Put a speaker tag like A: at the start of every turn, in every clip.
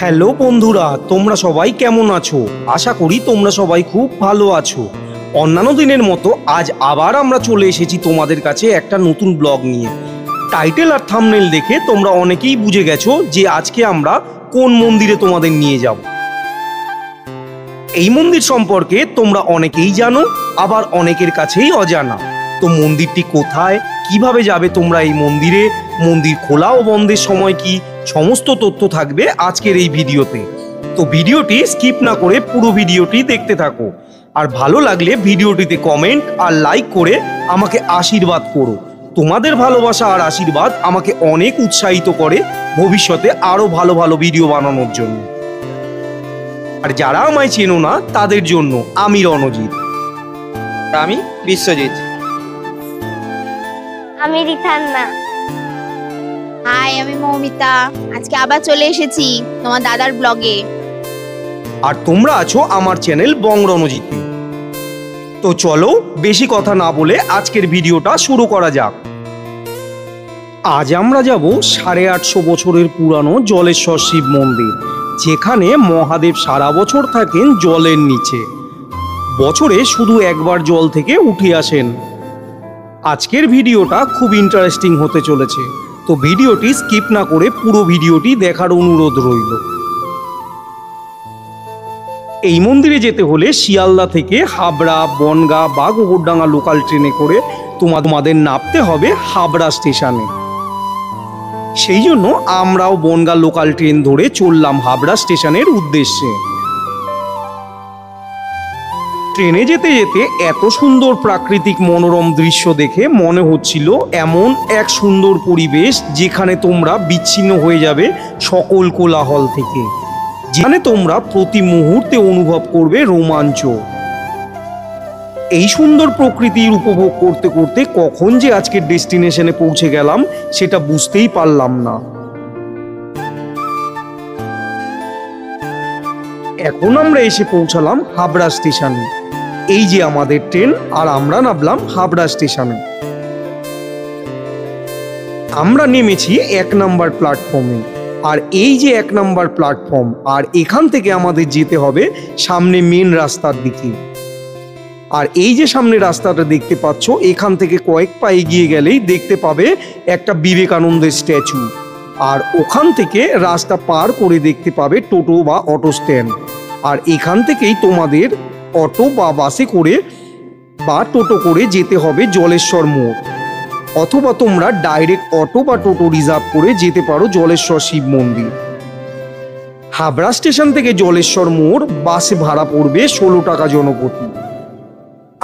A: Hello বন্ধুরা, তোমরা সবাই কেমন আছো? আশা করি তোমরা সবাই খুব ভালো আছো। অন্যান্য দিনের মতো আজ আবার আমরা চলে এসেছি তোমাদের কাছে একটা নতুন ব্লগ নিয়ে। টাইটেল আর থাম্বনেল দেখে তোমরা অনেকেই বুঝে গেছো যে আজকে আমরা কোন মন্দিরে তোমাদের নিয়ে যাব। এই মন্দির সম্পর্কে তোমরা অনেকেই জানো, আবার অনেকের কাছেই অজানা। তো মন্দিরটি কোথায়, কিভাবে যাবে তোমরা এই মন্দিরে, মন্দির খোলা ও বন্ধের সময় কি, সমস্ত তথ্য থাকবে আজকের এই ভিডিওতে। তো ভিডিওটি স্কিপ না করে পুরো ভিডিওটি দেখতে থাকো। আর ভালো লাগলে ভিডিওটিতে কমেন্ট আর লাইক করে আমাকে আশীর্বাদ করো। তোমাদের ভালোবাসা আর আশীর্বাদ আমাকে অনেক উৎসাহিত করে ভবিষ্যতে আরো ভালো ভালো ভিডিও বানানোর জন্য। আর যারা আমায় চেনো না তাদের জন্য আমি রণজিৎ।
B: আমি বিশ্বজিৎ।
C: আমি রিথান্না।
D: হাই, আমি মৌমিতা। আজকে আবার চলে এসেছি তোমার দাদার ব্লগে।
A: আর তোমরা আছো আমার চ্যানেল বং রণজিতে। তো চলো বেশি কথা না বলে আজকের ভিডিওটা শুরু করা যাক। আজ আমরা যাব 850 বছরের পুরানো জলেশ্বর শিব মন্দির, যেখানে মহাদেব সারা বছর থাকেন জলের নিচে। বছরে শুধু একবার জল থেকে উঠে আসেন। আজকের ভিডিওটা খুব ইন্টারেস্টিং হতে চলেছে, তো ভিডিওটি স্কিপ না করে পুরো ভিডিওটি দেখার অনুরোধ রইল। এই মন্দিরে যেতে হলে শিয়ালদা থেকে হাবড়া, বনগাঁ বা গোবরডাঙ্গা লোকাল ট্রেনে করে তোমাদের নামতে হবে হাবড়া স্টেশনে। সেই জন্য আমরাও বনগাঁ লোকাল ট্রেন ধরে চললাম হাবড়া স্টেশনের উদ্দেশ্যে। ট্রেনে যেতে যেতে এত সুন্দর প্রাকৃতিক মনোরম দৃশ্য দেখে মনে হচ্ছিল এমন এক সুন্দর পরিবেশ যেখানে তোমরা বিচ্ছিন্ন হয়ে যাবে সকল কোলাহল থেকে, যেখানে তোমরা প্রতি মুহূর্তে অনুভব করবে রোমাঞ্চ। এই সুন্দর প্রকৃতির উপভোগ করতে করতে কখন যে আজকের ডেস্টিনেশনে পৌঁছে গেলাম সেটা বুঝতেই পারলাম না। এখন আমরা এসে পৌঁছালাম হাবড়া স্টেশনে। এই যে আমাদের ট্রেন, আর আমরা নামলাম হাবড়া স্টেশনে। আমরা নেমেছি 1 নম্বর প্ল্যাটফর্মে। আর এই যে 1 নম্বর প্ল্যাটফর্ম, আর এখান থেকে আমাদের যেতে হবে সামনে মেন রাস্তার দিকে। আর এই যে সামনে রাস্তাটা দেখতে পাচ্ছ, এখান থেকে কয়েক পা এগিয়ে গেলেই দেখতে পাবে একটা বিবেকানন্দের স্ট্যাচু। আর ওখান থেকে রাস্তা পার করে দেখতে পাবে টোটো বা অটো স্ট্যান্ড। আর এখান থেকেই তোমাদের অটো বা বাসে করে বা টোটো করে যেতে হবে জলেশ্বর মোড়, অথবা তোমরা ডাইরেক্ট অটো বা টোটো রিজার্ভ করে যেতে পারো জলেশ্বর শিব মন্দির। হাবড়া স্টেশন থেকে জলেশ্বর মোড় বাসে ভাড়া পড়বে 16 টাকা জনপ্রতি।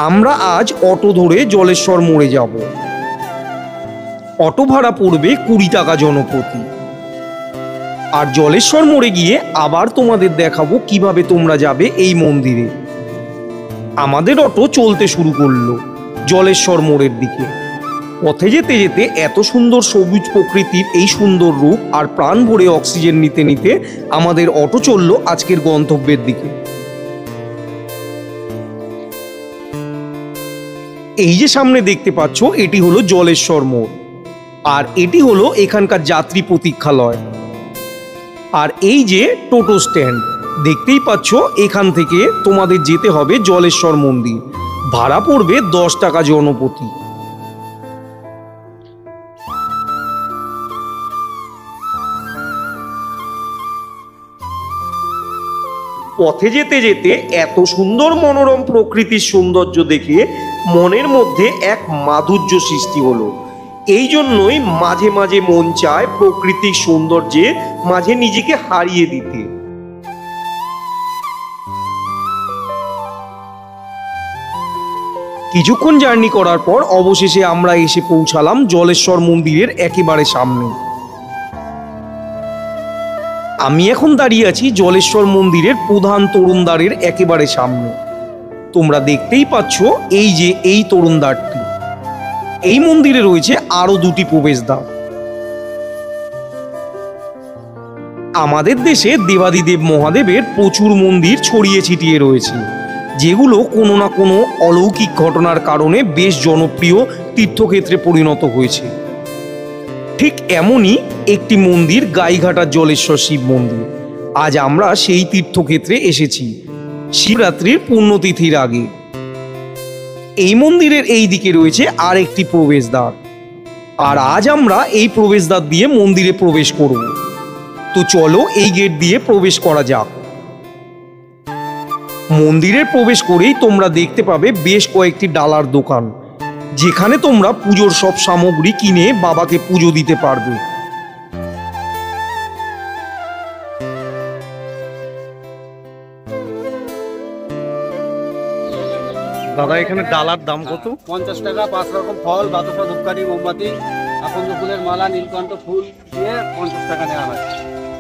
A: আমরা আজ অটো ধরে জলেশ্বর মোড়ে যাব। অটো ভাড়া পড়বে 20 টাকা জনপ্রতি। আর জলেশ্বর মোড়ে গিয়ে আবার তোমাদের দেখাবো কিভাবে তোমরা যাবে এই মন্দিরে। আমাদের অটো চলতে শুরু করলো জলেশ্বর মোড়ের দিকে। পথে যেতে যেতে এত সুন্দর সবুজ প্রকৃতির এই সুন্দর রূপ আর প্রাণ ভরে অক্সিজেন নিতে নিতে আমাদের অটো চললো আজকের গন্তব্যের দিকে। এই যে সামনে দেখতে পাচ্ছ, এটি হলো জলেশ্বর মোড়, আর এটি হলো এখানকার যাত্রী প্রতীক্ষালয়। আর এই যে টোটো স্ট্যান্ড দেখতেই পাচ্ছ, এখান থেকে তোমাদের যেতে হবে জলেশ্বর মন্দির। ভাড়া পড়বে 10 টাকা জনপ্রতি। পথে যেতে যেতে এত সুন্দর মনোরম প্রকৃতির সৌন্দর্য দেখে মনের মধ্যে এক মাধুর্য সৃষ্টি হলো। এই জন্যই মাঝে মাঝে মন চায় প্রকৃতির সৌন্দর্যে মাঝে নিজেকে হারিয়ে দিতে। কিছুক্ষণ জার্নি করার পর অবশেষে আমরা এসে পৌঁছালাম জলেশ্বর মন্দিরের একেবারে সামনে। আমি এখন দাঁড়িয়ে আছি জলেশ্বর মন্দিরের প্রধান তরুণদ্বারের একেবারে সামনে। তোমরা দেখতেই পাচ্ছ এই যে এই তরুণদ্বারটি। এই মন্দিরে রয়েছে আরো 2টি প্রবেশদ্বার। আমাদের দেশে দেবাদিদেব মহাদেবের প্রচুর মন্দির ছড়িয়ে ছিটিয়ে রয়েছে, যেগুলো কোনো না কোনো অলৌকিক ঘটনার কারণে বেশ জনপ্রিয় তীর্থক্ষেত্রে পরিণত হয়েছে। ঠিক এমনই একটি মন্দির গাইঘাটার জলেশ্বর শিব মন্দির। আজ আমরা সেই তীর্থক্ষেত্রে এসেছি শিবরাত্রির পুণ্যতিথির আগে। এই মন্দিরের এই দিকে রয়েছে আর একটি প্রবেশদ্বার, আর আজ আমরা এই প্রবেশদ্বার দিয়ে মন্দিরে প্রবেশ করব। তো চলো এই গেট দিয়ে প্রবেশ করা যাক। মন্দিরে প্রবেশ করেই তোমরা দেখতে পাবে বেশ কয়েকটি ডালার দোকান, যেখানে তোমরা পুজোর সব সামগ্রী কিনে বাবাকে পুজো দিতে পারবে। দাদা, এখানে ডালার দাম কত?
C: 50 টাকা 5 রকম ফল, বাতাসা, ধূপকাঠি, মোমবাতি, আকন্দ ফুলের মালা, নীলকণ্ঠ ফুল দিয়ে 50 টাকা নেওয়া হয়।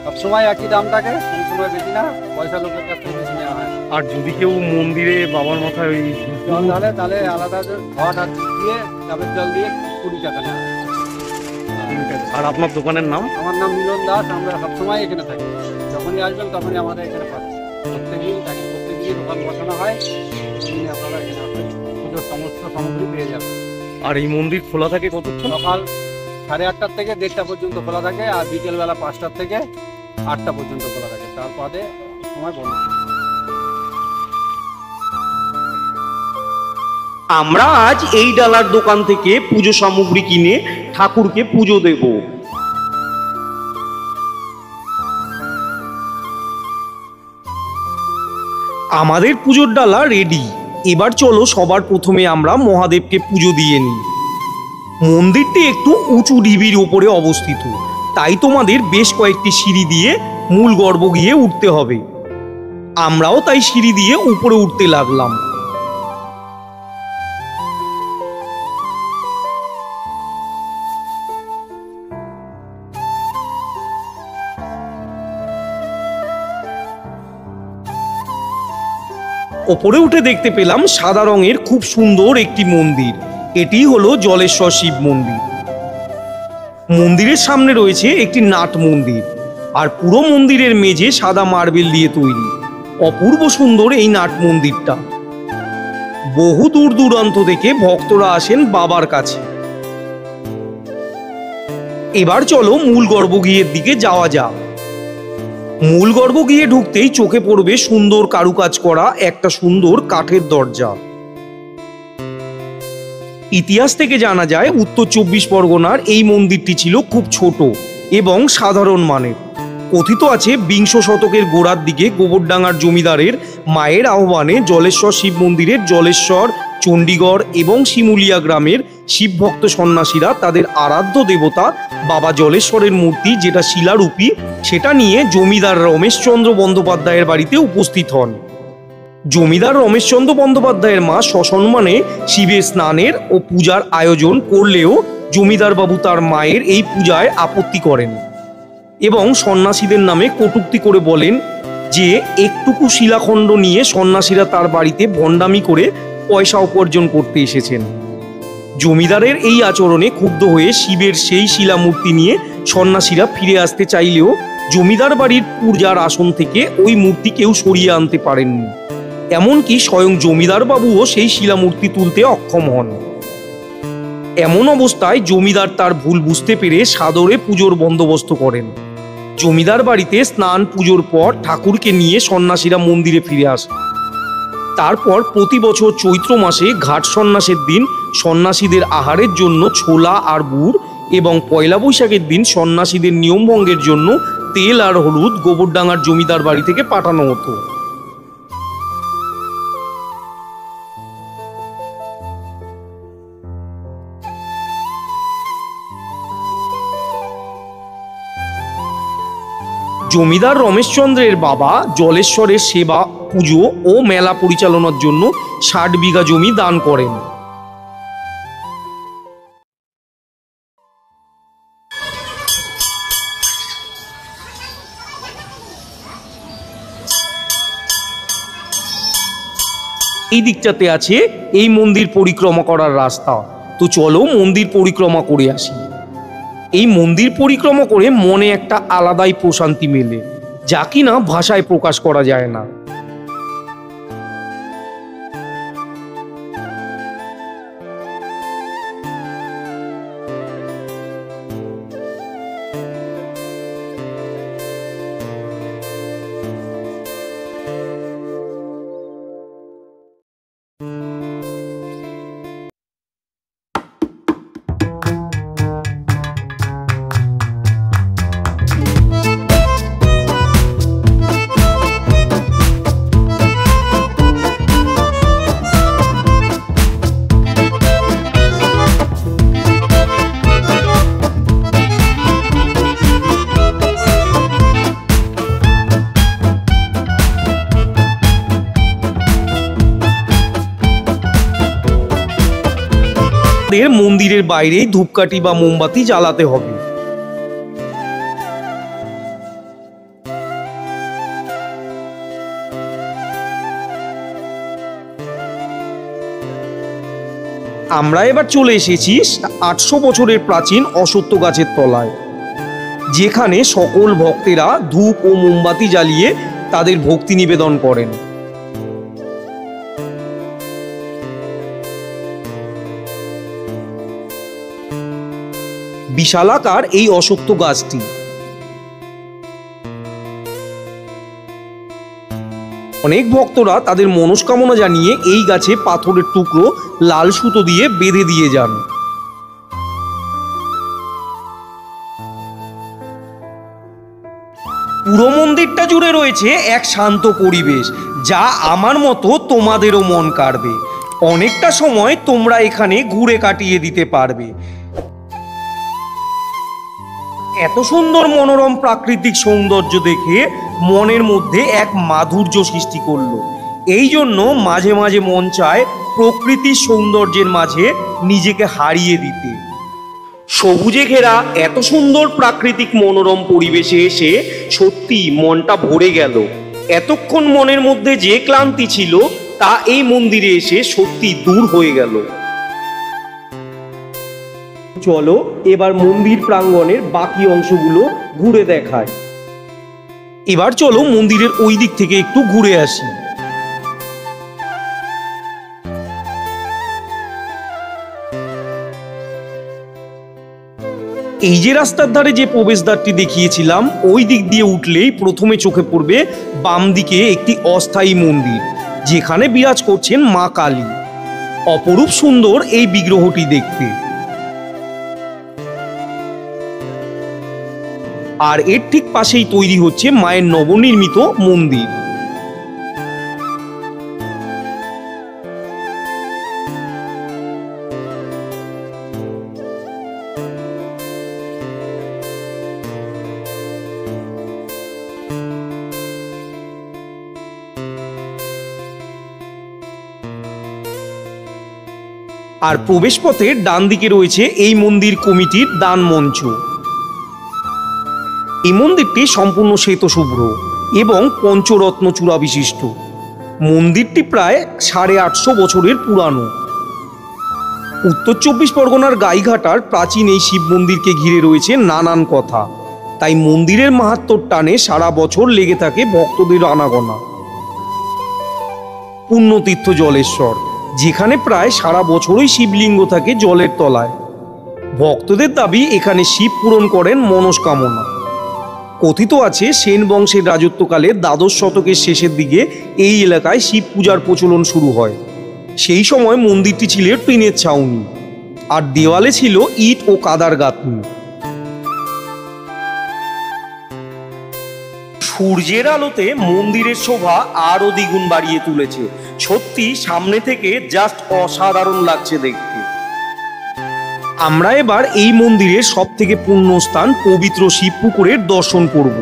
C: সবসময় একই দাম থাকে, কোন সময় বেশি না, পয়সা লোকের কাছ থেকে বেশি নেওয়া হয়।
A: আর যদি কেউ মন্দিরে বাবার মাথায় ওই
C: জল ঢালে তাহলে আলাদা ঘট আর দিয়ে ডাবের জল দিয়ে 20 টাকা নেওয়া হয়।
A: আর আপনার দোকানের নাম?
C: আমার নাম মিলন দাস। আমরা সবসময় এখানে থাকি, যখনই আসবেন তখনই আমাদের এখানে পাবেন। প্রত্যেকদিন থাকি, প্রত্যেকদিন দোকান বসানো হয়। আপনারা এখানে আসবেন, পুজোর সমস্ত সামগ্রী পেয়ে যাবেন।
A: আর এই মন্দির খোলা থাকে কতক্ষণ?
C: সকাল 8:30 থেকে 1:30 পর্যন্ত খোলা থাকে, আর বিকেলবেলা 5টা থেকে 8টা পর্যন্ত খোলা থাকে। তারপরে সময় বন্ধ।
A: আমরা আজ এই ডালার দোকান থেকে পুজো সামগ্রী কিনে ঠাকুরকে পুজো দেব। আমাদের পুজোর ডালা রেডি। এবার চলো সবার প্রথমে আমরা মহাদেবকে পুজো দিয়ে নিই। মন্দিরটি একটু উঁচু ঢিবির উপরে অবস্থিত, তাই তোমাদের বেশ কয়েকটি সিঁড়ি দিয়ে মূল গর্ভগৃহে উঠতে হবে। আমরাও তাই সিঁড়ি দিয়ে উপরে উঠতে লাগলাম। ওপরে উঠে দেখতে পেলাম সাদা রঙের খুব সুন্দর একটি মন্দির। এটি হলো জলেশ্বর শিব মন্দির। মন্দিরের সামনে রয়েছে একটি নাট মন্দির, আর পুরো মন্দিরের মেঝে সাদা মার্বেল দিয়ে তৈরি। অপূর্ব সুন্দর এই নাট মন্দিরটা। বহু দূর দূরান্ত থেকে ভক্তরা আসেন বাবার কাছে। এবার চলো মূল গর্ভগৃহের দিকে যাওয়া যাক। মূল গর্ভগৃহে ঢুকতেই চোখে পড়বে সুন্দর কারুকাজ করা একটা সুন্দর কাঠের দরজা। ইতিহাস থেকে জানা যায় উত্তর 24 পরগনার এই মন্দিরটি ছিল খুব ছোট এবং সাধারণ মানের। কথিত আছে 20 শতকের গোড়ার দিকে গোবরডাঙ্গার জমিদারের মায়ের আহ্বানে জলেশ্বর শিব মন্দিরের জলেশ্বর, চণ্ডীগড় এবং শিমুলিয়া গ্রামের শিবভক্ত সন্ন্যাসীরা তাদের আরাধ্য দেবতা বাবা জলেশ্বরের মূর্তি, যেটা শিলারূপী, সেটা নিয়ে জমিদার রমেশচন্দ্র বন্দ্যোপাধ্যায়ের বাড়িতে উপস্থিত হন। জমিদার রমেশচন্দ্র বন্দ্যোপাধ্যায়ের মা সসম্মানে শিবের স্নানের ও পূজার আয়োজন করলেও জমিদার বাবু তার মায়ের এই পূজায় আপত্তি করেন এবং সন্ন্যাসীদের নামে কটূক্তি করে বলেন যে একটুকু শিলাখণ্ড নিয়ে সন্ন্যাসীরা তার বাড়িতে ভণ্ডামি করে পয়সা উপার্জন করতে এসেছেন। জমিদারের এই আচরণে ক্ষুব্ধ হয়ে শিবের সেই শিলামূর্তি নিয়ে সন্ন্যাসীরা ফিরে আসতে চাইলেও জমিদার বাড়ির পূজার আসন থেকে ওই মূর্তি কেউ সরিয়ে আনতে পারেননি। এমনকি স্বয়ং জমিদার বাবুও সেই শিলামূর্তি তুলতে অক্ষম হন। এমন অবস্থায় জমিদার তার ভুল বুঝতে পেরে সাদরে পুজোর বন্দোবস্ত করেন। জমিদার বাড়িতে স্নান পুজোর পর ঠাকুরকে নিয়ে সন্ন্যাসীরা মন্দিরে ফিরে আসে। তারপর প্রতি বছর চৈত্র মাসে ঘাট সন্ন্যাসের দিন সন্ন্যাসীদের আহারের জন্য ছোলা আর গুড়, এবং পয়লা বৈশাখের দিন সন্ন্যাসীদের নিয়মভঙ্গের জন্য তেল আর হলুদ গোবরডাঙ্গার জমিদার বাড়ি থেকে পাঠানো হতো। জমিদার রমেশচন্দ্রের বাবা জলেশ্বরের সেবা, পুজো ও মেলা পরিচালনার জন্য 60 বিঘা জমি দান করেন। এই দিকটাতে আছে এই মন্দির পরিক্রমা করার রাস্তা। তো চলো মন্দির পরিক্রমা করে আসি। এই মন্দির পরিক্রমা করে মনে একটা আলাদাই প্রশান্তি মেলে, যা কিনা ভাষায় প্রকাশ করা যায় না। মন্দিরের বাইরেই ধূপকাঠি বা মোমবাতি জ্বালাতে হবে। আমরা এবার চলে এসেছি 800 বছরের প্রাচীন অশ্বত্থ গাছের তলায়, যেখানে সকল ভক্তেরা ধূপ ও মোমবাতি জ্বালিয়ে তাদের ভক্তি নিবেদন করেন। বিশালাকার এই অশ্বত্থ গাছটি অনেক ভক্তরা তাদের মনস্কামনা জানিয়ে এই গাছে পাথরের টুকরো লাল সুতো দিয়ে বেঁধে দিয়ে যান। পুরো মন্দিরটা জুড়ে রয়েছে এক শান্ত পরিবেশ, যা আমার মতো তোমাদেরও মন কাড়বে। অনেকটা সময় তোমরা এখানে ঘুরে কাটিয়ে দিতে পারবে। এত সুন্দর মনোরম প্রাকৃতিক সৌন্দর্য দেখে মনের মধ্যে এক মাধুর্য সৃষ্টি করলো। এই জন্য মাঝে মাঝে মন চায় প্রকৃতির সৌন্দর্যের মাঝে নিজেকে হারিয়ে দিতে। সবুজে ঘেরা এত সুন্দর প্রাকৃতিক মনোরম পরিবেশে এসে সত্যি মনটা ভরে গেল। এতক্ষণ মনের মধ্যে যে ক্লান্তি ছিল তা এই মন্দিরে এসে সত্যি দূর হয়ে গেল। চলো এবার মন্দির প্রাঙ্গণের বাকি অংশগুলো ঘুরে দেখায়। এবার চলো মন্দিরের ওই দিক থেকে একটু ঘুরে আসি। এই যে রাস্তার ধারে যে প্রবেশদ্বারটি দেখিয়েছিলাম, ওই দিক দিয়ে উঠলেই প্রথমে চোখে পড়বে বাম দিকে একটি অস্থায়ী মন্দির, যেখানে বিরাজ করছেন মা কালী। অপরূপ সুন্দর এই বিগ্রহটি দেখতে। আর এর ঠিক পাশেই তৈরি হচ্ছে মায়ের নবনির্মিত মন্দির। আর প্রবেশপথের ডান দিকে রয়েছে এই মন্দির কমিটির দান মঞ্চ। এই মন্দিরটি সম্পূর্ণ শ্বেতশুভ্র এবং পঞ্চরত্ন চূড়া বিশিষ্ট। মন্দিরটি প্রায় 850 বছরের পুরানো। উত্তর 24 পরগনার গাইঘাটার প্রাচীন এই শিব মন্দিরকে ঘিরে রয়েছে নানান কথা, তাই মন্দিরের মাহাত্ম্যর টানে সারা বছর লেগে থাকে ভক্তদের আনাগোনা। পুণ্যতীর্থ জলেশ্বর, যেখানে প্রায় সারা বছরই শিবলিঙ্গ থাকে জলের তলায়। ভক্তদের দাবি এখানে শিব পূরণ করেন মনস্কামনা। কথিত আছে সেন বংশের রাজত্বকালে দ্বাদশ শতকের শেষের দিকে এই এলাকায় শিব পূজার প্রচলন শুরু হয়। সেই সময় মন্দিরটি ছিল টিনের ছাউনি, আর দেওয়ালে ছিল ইট ও কাদার গাঁথনি। সূর্যের আলোতে মন্দিরের শোভা আরো দ্বিগুণ বাড়িয়ে তুলেছে। সত্যি সামনে থেকে জাস্ট অসাধারণ লাগছে দেখতে। আমরা এবার এই মন্দিরের সব থেকে পুণ্য স্থান পবিত্র শিব পুকুরের দর্শন করব।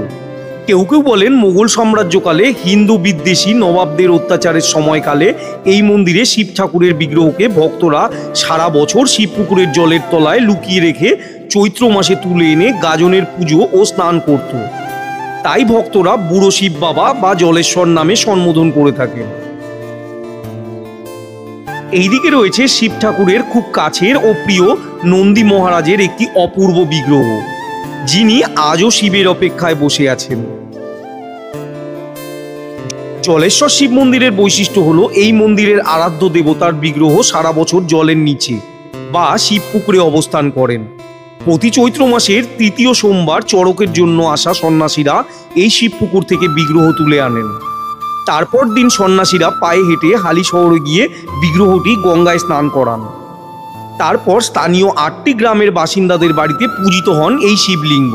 A: কেউ কেউ বলেন মোগল সাম্রাজ্যকালে হিন্দু বিদ্বেষী নবাবদের অত্যাচারের সময়কালে এই মন্দিরে শিব ঠাকুরের বিগ্রহকে ভক্তরা সারা বছর শিব পুকুরের জলের তলায় লুকিয়ে রেখে চৈত্র মাসে তুলে এনে গাজনের পুজো ও স্নান করত। তাই ভক্তরা বুড়ো শিব বাবা বা জলেশ্বর নামে সম্বোধন করে থাকেন। এইদিকে রয়েছে শিব ঠাকুরের খুব কাছের ও প্রিয় নন্দী মহারাজের একটি অপূর্ব বিগ্রহ, যিনি আজও শিবের অপেক্ষায় বসে আছেন। জলেশ্বর শিব মন্দিরের বৈশিষ্ট্য হলো এই মন্দিরের আরাধ্য দেবতার বিগ্রহ সারা বছর জলের নিচে বা শিব পুকুরে অবস্থান করেন। প্রতি চৈত্র মাসের তৃতীয় সোমবার চড়কের জন্য আসা সন্ন্যাসীরা এই শিব পুকুর থেকে বিগ্রহ তুলে আনেন। তারপর দিন সন্ন্যাসীরা পায়ে হেঁটে হালি শহরে গিয়ে বিগ্রহটি গঙ্গায় স্নান করান। তারপর স্থানীয় 8টি গ্রামের বাসিন্দাদের বাড়িতে পূজিত হন এই শিবলিঙ্গ।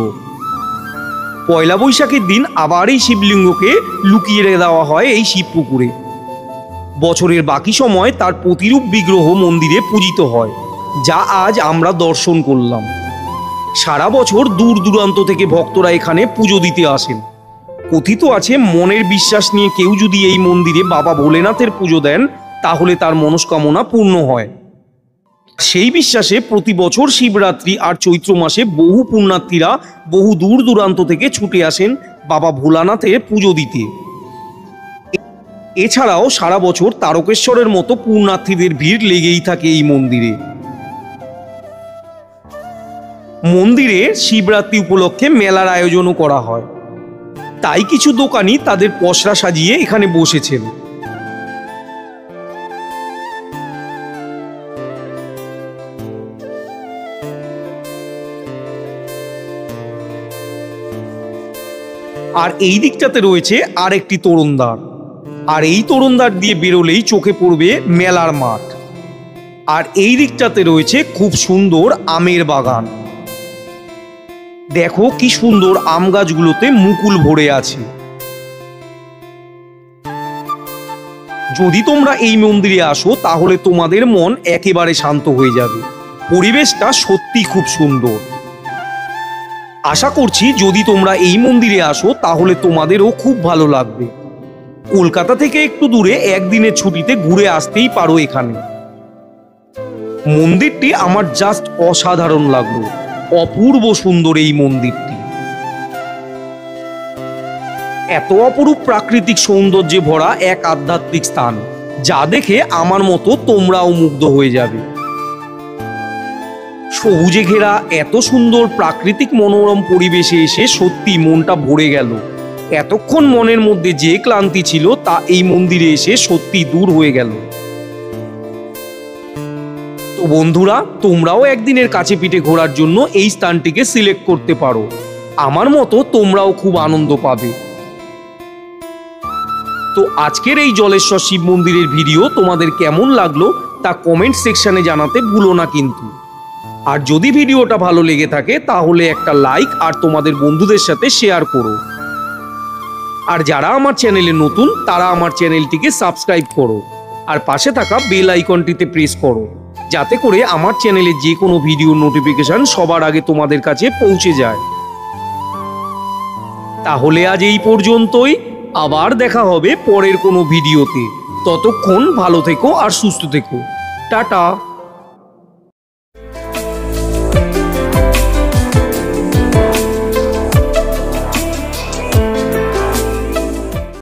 A: পয়লা বৈশাখের দিন আবার এই শিবলিঙ্গকে লুকিয়ে দেওয়া হয় এই শিব পুকুরে। বছরের বাকি সময় তার প্রতিরূপ বিগ্রহ মন্দিরে পূজিত হয়, যা আজ আমরা দর্শন করলাম। সারা বছর দূর দূরান্ত থেকে ভক্তরা এখানে পুজো দিতে আসেন। কথিত আছে মনের বিশ্বাস নিয়ে কেউ যদি এই মন্দিরে বাবা ভোলেনাথের পুজো দেন, তাহলে তার মনস্কামনা পূর্ণ হয়। সেই বিশ্বাসে প্রতি বছর শিবরাত্রি আর চৈত্র মাসে বহু পুণ্যার্থীরা বহু দূর দূরান্ত থেকে ছুটে আসেন বাবা ভোলানাথের পুজো দিতে। এছাড়াও সারা বছর তারকেশ্বরের মতো পুণ্যার্থীদের ভিড় লেগেই থাকে এই মন্দিরে। মন্দিরে শিবরাত্রি উপলক্ষে মেলার আয়োজনও করা হয়, তাই কিছু দোকানি তাদের পসরা সাজিয়ে এখানে বসেছেন। আর এই দিকটাতে রয়েছে আরেকটি তোরণদ্বার, আর এই তোরণদ্বার দিয়ে বেরোলেই চোখে পড়বে মেলার মাঠ। আর এই দিকটাতে রয়েছে খুব সুন্দর আমের বাগান। দেখো কি সুন্দর আম গাছগুলোতে মুকুল ভরে আছে। যদি তোমরা এই মন্দিরে আসো তাহলে তোমাদের মন একেবারে শান্ত হয়ে যাবে। পরিবেশটা সত্যি খুব সুন্দর। আশা করছি যদি তোমরা এই মন্দিরে আসো তাহলে তোমাদেরও খুব ভালো লাগবে। কলকাতা থেকে একটু দূরে একদিনের ছুটিতে ঘুরে আসতেই পারো এখানে। মন্দিরটি আমার জাস্ট অসাধারণ লাগলো। অপূর্ব সুন্দর এই মন্দিরটি। এত অপরূপ প্রাকৃতিক সৌন্দর্যে ভরা এক আধ্যাত্মিক স্থান, যা দেখে আমার মতো তোমরাও মুগ্ধ হয়ে যাবে। সবুজে ঘেরা এত সুন্দর প্রাকৃতিক মনোরম পরিবেশে এসে সত্যি মনটা ভরে গেল। এতক্ষণ মনের মধ্যে যে ক্লান্তি ছিল তা এই মন্দিরে এসে সত্যি দূর হয়ে গেল। তো বন্ধুরা, তোমরাও একদিনের কাছে পিঠে ঘোরার জন্য এই স্থানটিকে সিলেক্ট করতে পারো। আমার মতো তোমরাও খুব আনন্দ পাবে। তো আজকের এই জলেশ্বর শিব মন্দিরের ভিডিও তোমাদের কেমন লাগলো তা কমেন্ট সেকশনে জানাতে ভুলো না কিন্তু। আর যদি ভিডিওটা ভালো লেগে থাকে তাহলে একটা লাইক আর তোমাদের বন্ধুদের সাথে শেয়ার করো। আর যারা আমার চ্যানেলে নতুন তারা আমার চ্যানেলটিকে সাবস্ক্রাইব করো আর পাশে থাকা বেল আইকনটিতে প্রেস করো, যাতে করে আমার চ্যানেলে যে কোনো ভিডিও নোটিফিকেশন সবার আগে তোমাদের কাছে পৌঁছে যায়। তাহলে আজ এই পর্যন্তই। আবার দেখা হবে পরের কোনো ভিডিওতে। ততক্ষণ ভালো থেকো আর সুস্থ থেকো। টাটা।